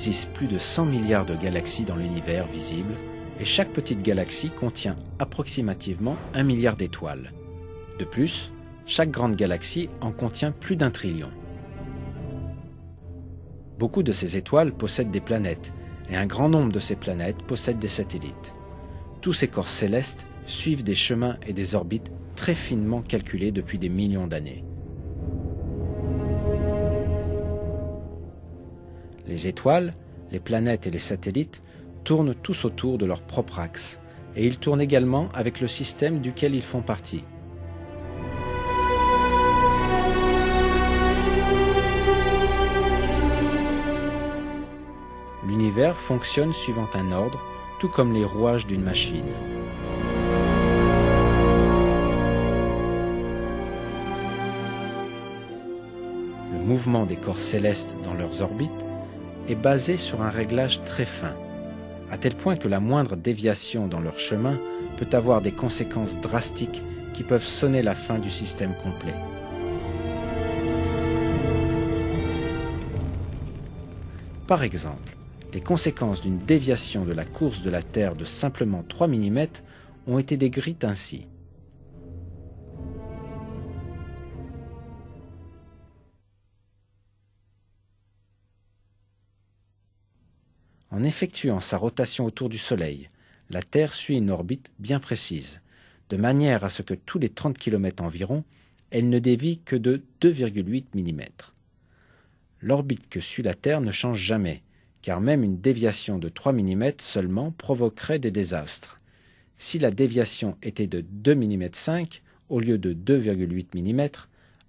existe plus de 100 milliards de galaxies dans l'univers visible et chaque petite galaxie contient approximativement 1 milliard d'étoiles. De plus, chaque grande galaxie en contient plus d'1 trillion. Beaucoup de ces étoiles possèdent des planètes et un grand nombre de ces planètes possèdent des satellites. Tous ces corps célestes suivent des chemins et des orbites très finement calculés depuis des millions d'années. Les étoiles, les planètes et les satellites tournent tous autour de leur propre axe, et ils tournent également avec le système duquel ils font partie. L'univers fonctionne suivant un ordre, tout comme les rouages d'une machine. Le mouvement des corps célestes dans leurs orbites est basé sur un réglage très fin, à tel point que la moindre déviation dans leur chemin peut avoir des conséquences drastiques qui peuvent sonner la fin du système complet. Par exemple, les conséquences d'une déviation de la course de la Terre de simplement 3 mm ont été décrites ainsi. En effectuant sa rotation autour du Soleil, la Terre suit une orbite bien précise, de manière à ce que tous les 30 km environ, elle ne dévie que de 2,8 mm. L'orbite que suit la Terre ne change jamais, car même une déviation de 3 mm seulement provoquerait des désastres. Si la déviation était de 2,5 mm au lieu de 2,8 mm,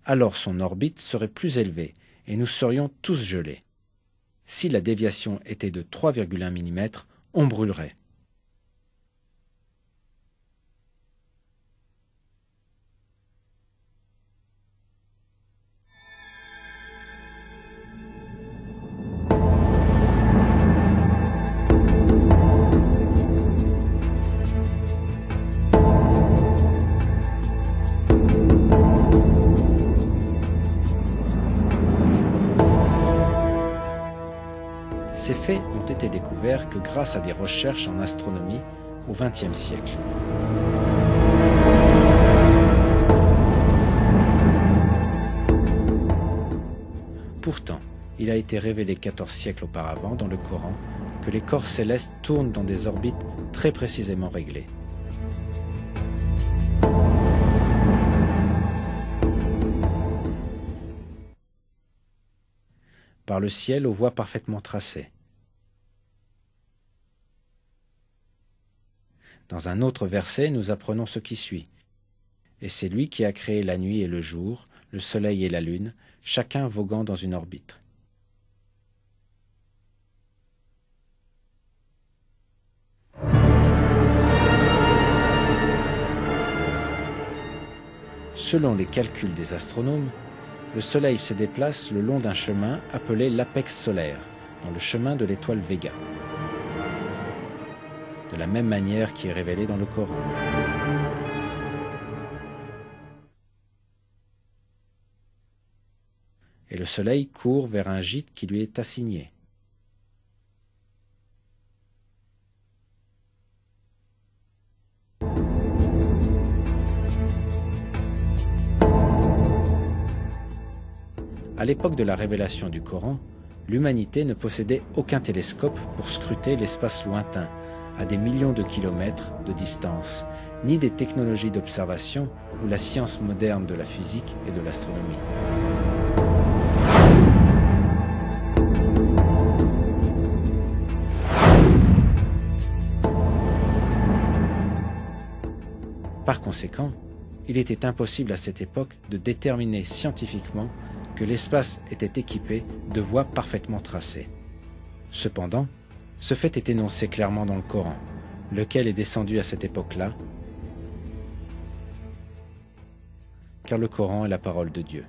alors son orbite serait plus élevée et nous serions tous gelés. Si la déviation était de 3,1 mm, on brûlerait. Ces faits ont été découverts que grâce à des recherches en astronomie au XXe siècle. Pourtant, il a été révélé 14 siècles auparavant dans le Coran que les corps célestes tournent dans des orbites très précisément réglées. Par le ciel aux voies parfaitement tracées. Dans un autre verset, nous apprenons ce qui suit. Et c'est lui qui a créé la nuit et le jour, le soleil et la lune, chacun voguant dans une orbite. Selon les calculs des astronomes, le Soleil se déplace le long d'un chemin appelé l'apex solaire, dans le chemin de l'étoile Véga, de la même manière qui est révélée dans le Coran. Et le Soleil court vers un gîte qui lui est assigné. À l'époque de la révélation du Coran, l'humanité ne possédait aucun télescope pour scruter l'espace lointain, à des millions de kilomètres de distance, ni des technologies d'observation ou la science moderne de la physique et de l'astronomie. Par conséquent, il était impossible à cette époque de déterminer scientifiquement que l'espace était équipé de voies parfaitement tracées. Cependant, ce fait est énoncé clairement dans le Coran, lequel est descendu à cette époque-là, car le Coran est la parole de Dieu.